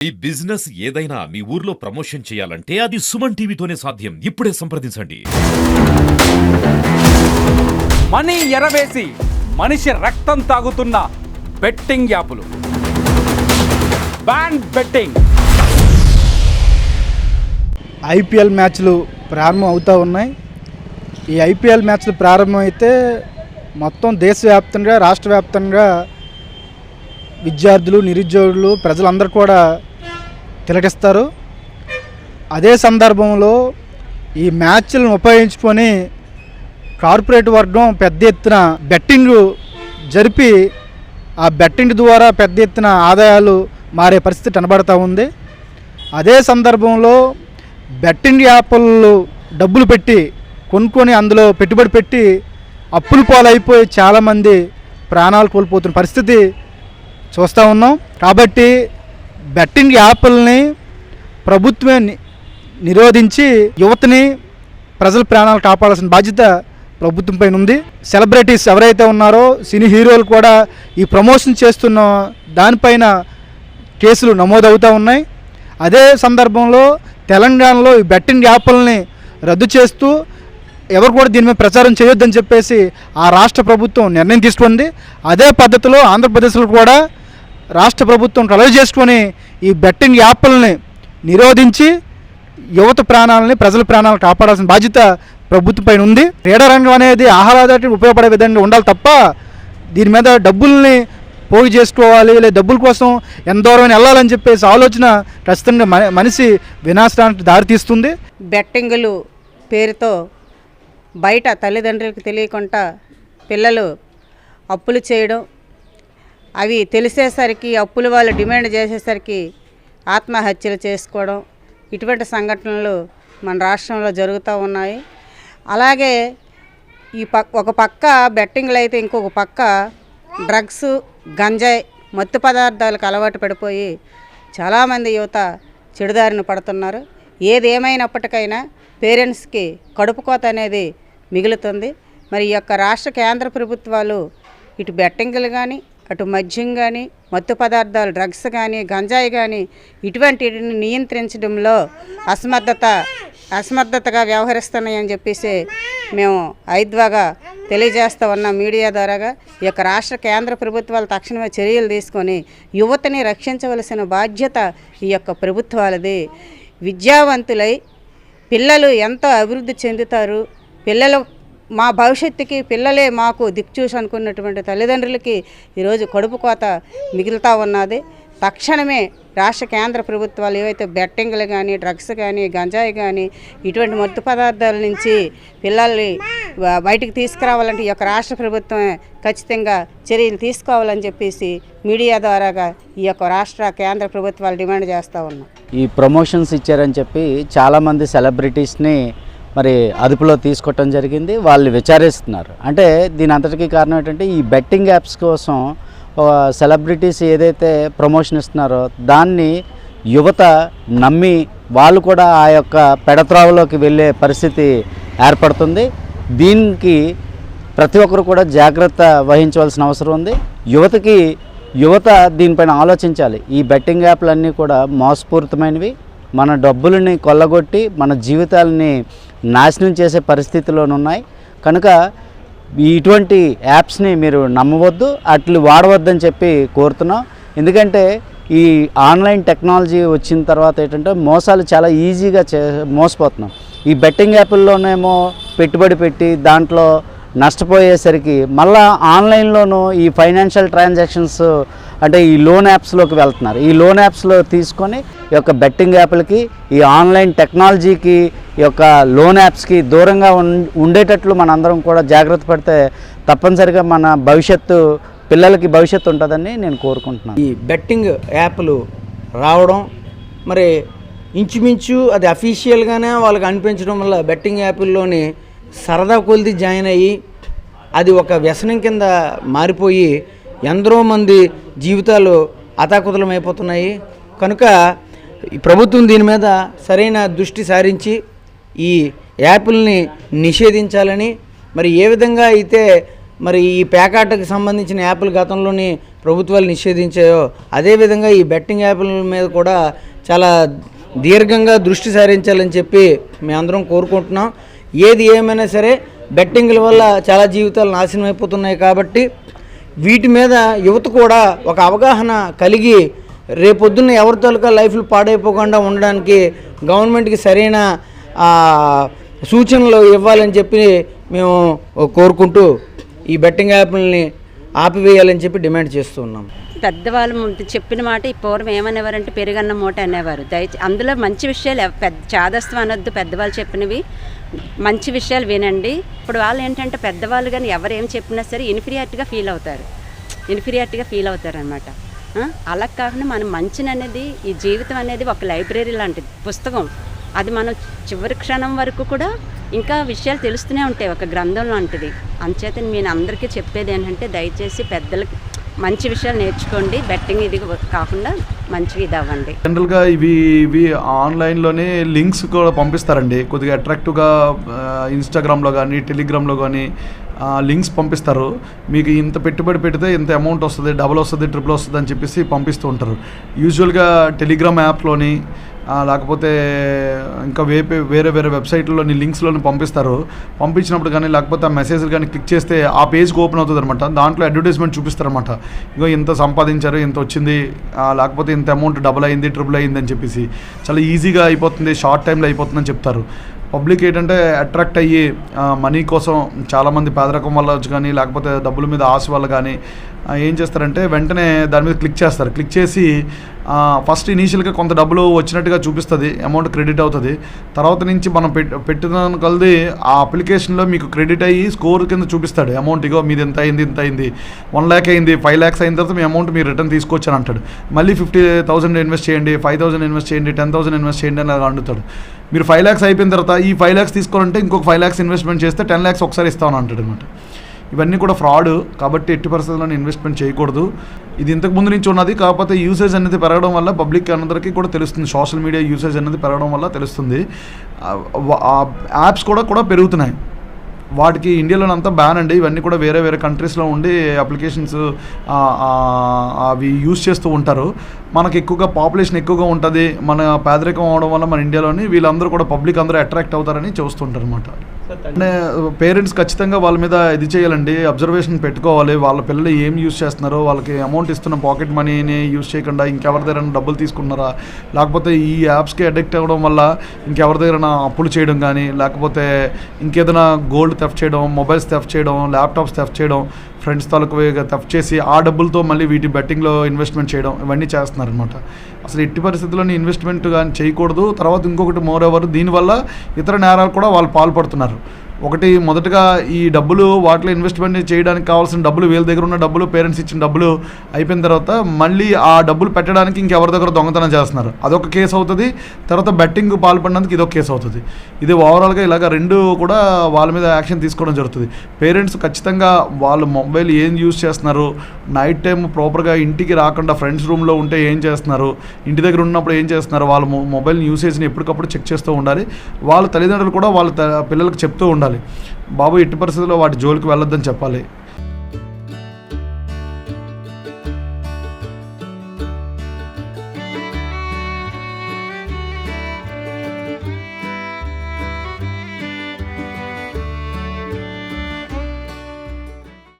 ఈ బిజినెస్ ఏదైనా మీ ఊర్లో ప్రమోషన్ చేయాలంటే అది సుమన్ టీవీతోనే సాధ్యం. ఇప్పుడే సంప్రదించండి. మనీ ఎరవేసి మనిషి రక్తం తాగుతున్న బెట్టింగ్ యాపులు. Ban betting. ఐపీఎల్ మ్యాచ్లు ప్రారంభం అవుతూ ఉన్నాయి. ఈ ఐపీఎల్ మ్యాచ్లు ప్రారంభమైతే మొత్తం దేశవ్యాప్తంగా రాష్ట్ర వ్యాప్తంగా విద్యార్థులు, నిరుద్యోగులు, ప్రజలందరూ కూడా తిలకిస్తారు. అదే సందర్భంలో ఈ మ్యాచ్లను ఉపయోగించుకొని కార్పొరేట్ వర్గం పెద్ద ఎత్తున బెట్టింగ్ జరిపి ఆ బెట్టింగ్ ద్వారా పెద్ద ఎత్తున ఆదాయాలు మారే పరిస్థితి కనబడుతూ ఉంది. అదే సందర్భంలో బెట్టింగ్ యాప్లు డబ్బులు పెట్టి కొనుక్కొని అందులో పెట్టుబడి పెట్టి అప్పులు పాలైపోయి చాలామంది ప్రాణాలు కోల్పోతున్న పరిస్థితి చూస్తూ ఉన్నాం. కాబట్టి బెట్టింగ్ యాప్లని ప్రభుత్వమే నిరోధించి యువతని, ప్రజల ప్రాణాలు కాపాడాల్సిన బాధ్యత ప్రభుత్వం పైన ఉంది. సెలబ్రిటీస్ ఎవరైతే ఉన్నారో సినీ హీరోలు కూడా ఈ ప్రమోషన్ చేస్తున్న దానిపైన కేసులు నమోదవుతూ ఉన్నాయి. అదే సందర్భంలో తెలంగాణలో ఈ బెట్టింగ్ యాప్లని రద్దు చేస్తూ ఎవరు కూడా దీని మీద ప్రచారం చేయొద్దని చెప్పేసి ఆ రాష్ట్ర ప్రభుత్వం నిర్ణయం తీసుకుంది. అదే పద్ధతిలో ఆంధ్రప్రదేశ్లో కూడా రాష్ట్ర ప్రభుత్వం కలవ చేసుకొని ఈ బెట్టింగ్ యాప్లని నిరోధించి యువత ప్రాణాలని, ప్రజల ప్రాణాలను కాపాడాల్సిన బాధ్యత ప్రభుత్వం పైన ఉంది. క్రీడా రంగం అనేది ఆహ్లాదానికి ఉపయోగపడే విధంగా ఉండాలి తప్ప దీని మీద డబ్బుల్ని పోగు చేసుకోవాలి, లేదా డబ్బుల కోసం ఎంత దూరమైన వెళ్ళాలని చెప్పేసి ఆలోచన ఖచ్చితంగా మనిషి వినాశనానికి దారితీస్తుంది. బెట్టింగులు పేరుతో బయట తల్లిదండ్రులకు తెలియకుండా పిల్లలు అప్పులు చేయడం, అవి తెలిసేసరికి అప్పులు వాళ్ళు డిమాండ్ చేసేసరికి ఆత్మహత్యలు చేసుకోవడం, ఇటువంటి సంఘటనలు మన రాష్ట్రంలో జరుగుతూ ఉన్నాయి. అలాగే ఒక పక్క బెట్టింగ్లు అయితే ఇంకొక పక్క డ్రగ్స్, గంజాయి, మత్తు పదార్థాలకు అలవాటు పడిపోయి చాలామంది యువత చెడుదారిన పడుతున్నారు. ఏదేమైనప్పటికైనా పేరెంట్స్కి కడుపు కోత అనేది మిగులుతుంది. మరి ఈ యొక్క రాష్ట్ర కేంద్ర ప్రభుత్వాలు ఇటు బెట్టింగులు కానీ, అటు మద్యం కానీ, మత్తు పదార్థాలు, డ్రగ్స్ కానీ, గంజాయి కానీ ఇటువంటిని నియంత్రించడంలో అసమర్థతగా వ్యవహరిస్తున్నాయని చెప్పేసి మేము ఐద్వాగా తెలియజేస్తూ ఉన్నాం. మీడియా ద్వారాగా ఈ యొక్క రాష్ట్ర కేంద్ర ప్రభుత్వాలు తక్షణమే చర్యలు తీసుకొని యువతని రక్షించవలసిన బాధ్యత ఈ యొక్క ప్రభుత్వాలది. విద్యావంతులై పిల్లలు ఎంతో అభివృద్ధి చెందుతారు. పిల్లలు మా భవిష్యత్తుకి పిల్లలే మాకు దిక్చూసి అనుకున్నటువంటి తల్లిదండ్రులకి ఈరోజు కడుపు కోత మిగులుతూ ఉన్నది. తక్షణమే రాష్ట్ర కేంద్ర ప్రభుత్వాలు ఏవైతే బెట్టింగ్లు కానీ, డ్రగ్స్ కానీ, గంజాయి కానీ ఇటువంటి మత్తు పదార్థాల నుంచి పిల్లల్ని బయటికి తీసుకురావాలంటే ఈ యొక్క రాష్ట్ర ప్రభుత్వం ఖచ్చితంగా చర్యలు తీసుకోవాలని చెప్పేసి మీడియా ద్వారాగా ఈ యొక్క రాష్ట్ర కేంద్ర ప్రభుత్వాలు డిమాండ్ చేస్తూ ఉన్నాం. ఈ ప్రమోషన్స్ ఇచ్చారని చెప్పి చాలామంది సెలబ్రిటీస్ని మరి అదుపులో తీసుకోవటం జరిగింది. వాళ్ళు విచారిస్తున్నారు. అంటే దీని అంతటికీ కారణం ఏంటంటే ఈ బెట్టింగ్ యాప్స్ కోసం సెలబ్రిటీస్ ఏదైతే ప్రమోషన్ ఇస్తున్నారో దాన్ని యువత నమ్మి వాళ్ళు కూడా ఆ యొక్క పెడత్రావులోకి వెళ్ళే పరిస్థితి ఏర్పడుతుంది. దీనికి ప్రతి ఒక్కరు కూడా జాగ్రత్త వహించవలసిన అవసరం ఉంది. యువత దీనిపైన ఆలోచించాలి. ఈ బెట్టింగ్ యాప్లన్నీ కూడా మోసపూరితమైనవి. మన డబ్బులని కొల్లగొట్టి మన జీవితాలని నాశనం చేసే పరిస్థితిలోనున్నాయి. కనుక ఇటువంటి యాప్స్ని మీరు నమ్మవద్దు, అట్లు వాడవద్దని చెప్పి కోరుతున్నాం. ఎందుకంటే ఈ ఆన్లైన్ టెక్నాలజీ వచ్చిన తర్వాత ఏంటంటే మోసాలు చాలా ఈజీగా మోసపోతున్నాం. ఈ బెట్టింగ్ యాప్ల్లోనేమో పెట్టుబడి పెట్టి దాంట్లో నష్టపోయేసరికి మళ్ళీ ఆన్లైన్లోనూ ఈ ఫైనాన్షియల్ ట్రాన్సాక్షన్స్ అంటే ఈ లోన్ యాప్స్లోకి వెళ్తున్నారు. ఈ లోన్ యాప్స్లో తీసుకొని ఈ యొక్క బెట్టింగ్ యాప్లకి, ఈ ఆన్లైన్ టెక్నాలజీకి, ఈ యొక్క లోన్ యాప్స్కి దూరంగా ఉండేటట్లు మనందరం కూడా జాగ్రత్త పడితే తప్పనిసరిగా మన పిల్లలకి భవిష్యత్తు ఉంటుందని నేను కోరుకుంటున్నాను. ఈ బెట్టింగ్ యాప్లు రావడం మరి ఇంచుమించు అది అఫీషియల్గానే వాళ్ళకి అనిపించడం వల్ల బెట్టింగ్ యాప్ల్లోని సరదా కొలిది జాయిన్ అయ్యి అది ఒక వ్యసనం కింద మారిపోయి ఎందరో మంది జీవితాలు అతాకుతలమైపోతున్నాయి. కనుక ఈ ప్రభుత్వం దీని మీద సరైన దృష్టి సారించి ఈ యాప్ల్ని నిషేధించాలని, మరి ఏ విధంగా అయితే మరి ఈ పేకాటకు సంబంధించిన యాప్లు గతంలోని ప్రభుత్వాలు నిషేధించాయో అదేవిధంగా ఈ బెట్టింగ్ యాప్ల మీద కూడా చాలా దీర్ఘంగా దృష్టి సారించాలని చెప్పి మేమందరం కోరుకుంటున్నాం. ఏది ఏమైనా సరే బెట్టింగ్ల వల్ల చాలా జీవితాలు నాశనం అయిపోతున్నాయి కాబట్టి వీటి మీద యువత కూడా ఒక అవగాహన కలిగి రేపొద్దున్న ఎవరి తాలూకా లైఫ్లు పాడైపోకుండా ఉండడానికి గవర్నమెంట్కి సరైన సూచనలు ఇవ్వాలని చెప్పి మేము కోరుకుంటూ ఈ బెట్టింగ్ యాప్లని ఆపివేయాలని చెప్పి డిమాండ్ చేస్తున్నాం. పెద్దవాళ్ళు చెప్పిన మాట ఈ పూర్వం ఏమనేవారంటే పెరుగన్న మూట అనేవారు. అందులో మంచి విషయాలు చాదస్తం అనొద్దు, పెద్దవాళ్ళు చెప్పినవి మంచి విషయాలు వినండి. ఇప్పుడు వాళ్ళు ఏంటంటే పెద్దవాళ్ళు కానీ ఎవరు ఏం చెప్పినా సరే ఇన్ఫీరియారిటీగా ఫీల్ అవుతారు అనమాట. అలా కాకుండా మనం మంచిని అనేది ఈ జీవితం అనేది ఒక లైబ్రరీ లాంటిది పుస్తకం. అది మనం చివరి క్షణం వరకు కూడా ఇంకా విషయాలు తెలుస్తూనే ఉంటాయి, ఒక గ్రంథం లాంటిది. అంచేత నేను అందరికీ చెప్పేది ఏంటంటే దయచేసి పెద్దలకి మంచి విషయాలు నేర్చుకోండి, బెట్టింగ్ ఇది కాకుండా మంచివి ఇది అవ్వండి. జనరల్గా ఇవి ఆన్లైన్లోనే లింక్స్ కూడా పంపిస్తారండి, కొద్దిగా అట్రాక్టివ్గా ఇన్స్టాగ్రామ్లో కానీ టెలిగ్రామ్లో కానీ లింక్స్ పంపిస్తారు. మీకు ఇంత పెట్టుబడి పెడితే ఇంత అమౌంట్ వస్తుంది, డబుల్ వస్తుంది, ట్రిపుల్ వస్తుంది అని చెప్పేసి పంపిస్తూ ఉంటారు. యూజువల్గా టెలిగ్రామ్ యాప్లోని లేకపోతే ఇంకా వేరే వెబ్సైట్లోని లింక్స్లోని పంపిస్తారు. పంపించినప్పుడు కానీ లేకపోతే ఆ మెసేజ్లు కానీ క్లిక్ చేస్తే ఆ పేజ్కి ఓపెన్ అవుతుంది అనమాట. దాంట్లో అడ్వర్టైజ్మెంట్ చూపిస్తారనమాట. ఇంకో ఇంత సంపాదించారు, ఇంత వచ్చింది, లేకపోతే ఇంత అమౌంట్ డబుల్ అయింది, ట్రిపుల్ అయింది అని చెప్పేసి చాలా ఈజీగా అయిపోతుంది, షార్ట్ టైంలో అయిపోతుందని చెప్తారు. పబ్లిక్ ఏంటంటే అట్రాక్ట్ అయ్యి మనీ కోసం చాలామంది పేదరికం వల్ల కానీ లేకపోతే డబ్బుల మీద ఆశ వల్ల కానీ ఏం చేస్తారంటే వెంటనే దాని మీద క్లిక్ చేస్తారు. క్లిక్ చేసి ఫస్ట్ ఇనీషియల్గా కొంత డబ్బులు వచ్చినట్టుగా చూపిస్తుంది, అమౌంట్ క్రెడిట్ అవుతుంది. తర్వాత నుంచి మనం పెట్టిన కొలది ఆ అప్లికేషన్లో మీకు క్రెడిట్ అయ్యి స్కోర్ కింద చూపిస్తాడు అమౌంట్. ఇగో మీది ఇంత అయింది 1 lakh అయింది, 5 lakhs అయిన తర్వాత మీ అమౌంట్ మీరు రిటర్న్ తీసుకోవచ్చు అని అంటాడు. మళ్ళీ 50,000 ఇన్వెస్ట్ చేయండి, 5,000 ఇన్వెస్ట్ చేయండి, 10,000 ఇన్వెస్ట్ చేయండి అని అడుగుతాడు. మీరు 5 lakhs అయిపోయిన తర్వాత ఈ 5 lakhs తీసుకోవాలంటే ఇంకొక 5 lakhs ఇన్వెస్ట్మెంట్ చేస్తే 10 lakhs ఒకసారి ఇస్తామని అంటాడు అనమాట. ఇవన్నీ కూడా ఫ్రాడ్, కాబట్టి ఎట్టి పరిస్థితుల్లో ఇన్వెస్ట్మెంట్ చేయకూడదు. ఇది ఇంతకు ముందు నుంచి ఉన్నది, కాకపోతే యూసేజ్ అనేది పెరగడం వల్ల పబ్లిక్ అందరికీ కూడా తెలుస్తుంది. సోషల్ మీడియా యూసేజ్ అనేది పెరగడం వల్ల తెలుస్తుంది. యాప్స్ కూడా పెరుగుతున్నాయి. వాటికి ఇండియాలో అంతా బ్యాన్ అండి. ఇవన్నీ కూడా వేరే కంట్రీస్లో ఉండి అప్లికేషన్స్ అవి యూజ్ చేస్తూ ఉంటారు. మనకి ఎక్కువగా పాపులేషన్ ఎక్కువగా ఉంటుంది, మన పేదరికం అవడం వల్ల మన ఇండియాలోని వీళ్ళందరూ కూడా పబ్లిక్ అందరూ అట్రాక్ట్ అవుతారని చూస్తుంటారు అనమాట. అంటే పేరెంట్స్ ఖచ్చితంగా వాళ్ళ మీద ఇది చేయాలండి, అబ్జర్వేషన్ పెట్టుకోవాలి. వాళ్ళ పిల్లలు ఏం యూజ్ చేస్తున్నారో, వాళ్ళకి అమౌంట్ ఇస్తున్న పాకెట్ మనీని యూజ్ చేయకుండా ఇంకెవరి దగ్గర డబ్బులు తీసుకున్నారా, లేకపోతే ఈ యాప్స్కి అడిక్ట్ అవ్వడం వల్ల ఇంకెవరి దగ్గర అప్పులు చేయడం కానీ, లేకపోతే ఇంకేదైనా గోల్డ్ థెఫ్ట్ చేయడం, మొబైల్స్ థెఫ్ట్ చేయడం, ల్యాప్టాప్స్ థెఫ్ట్ చేయడం, ఫ్రెండ్స్ తాలూకు థెఫ్ట్ చేసి ఆ డబ్బులతో మళ్ళీ వీటి బెట్టింగ్లో ఇన్వెస్ట్మెంట్ చేయడం, ఇవన్నీ చేస్తున్నారు అనమాట. అసలు ఎట్టి పరిస్థితుల్లోని ఇన్వెస్ట్మెంట్ కానీ చేయకూడదు. తర్వాత ఇంకొకటి మోర్ ఓవర్ దీనివల్ల ఇతర నేరాలు కూడా వాళ్ళు పాల్పడుతున్నారు. ఒకటి మొదటగా ఈ డబ్బులు వాటిలో ఇన్వెస్ట్మెంట్ చేయడానికి కావాల్సిన డబ్బులు, వీళ్ళ దగ్గర ఉన్న డబ్బులు, పేరెంట్స్ ఇచ్చిన డబ్బులు అయిపోయిన తర్వాత మళ్ళీ ఆ డబ్బులు పెట్టడానికి ఇంకెవరి దగ్గర దొంగతనం చేస్తున్నారు, అదొక కేసు అవుతుంది. తర్వాత బెట్టింగ్ పాల్పడినందుకు ఇదొక కేసు అవుతుంది. ఇది ఓవరాల్గా ఇలాగ రెండు కూడా వాళ్ళ మీద యాక్షన్ తీసుకోవడం జరుగుతుంది. పేరెంట్స్ ఖచ్చితంగా వాళ్ళ మొబైల్ ఏం యూజ్ చేస్తున్నారు, నైట్ టైం ప్రాపర్గా ఇంటికి రాకుండా ఫ్రెండ్స్ రూమ్లో ఉంటే ఏం చేస్తున్నారు, ఇంటి దగ్గర ఉన్నప్పుడు ఏం చేస్తున్నారు, వాళ్ళ మొబైల్ యూసేజ్ని ఎప్పటికప్పుడు చెక్ చేస్తూ ఉండాలి. వాళ్ళ తల్లిదండ్రులు కూడా వాళ్ళ పిల్లలకు చెప్తూ ఉండాలి, బాబు ఎట్టి పరిస్థితుల్లో వాటి జోలికి వెళ్ళొద్దని చెప్పాలి.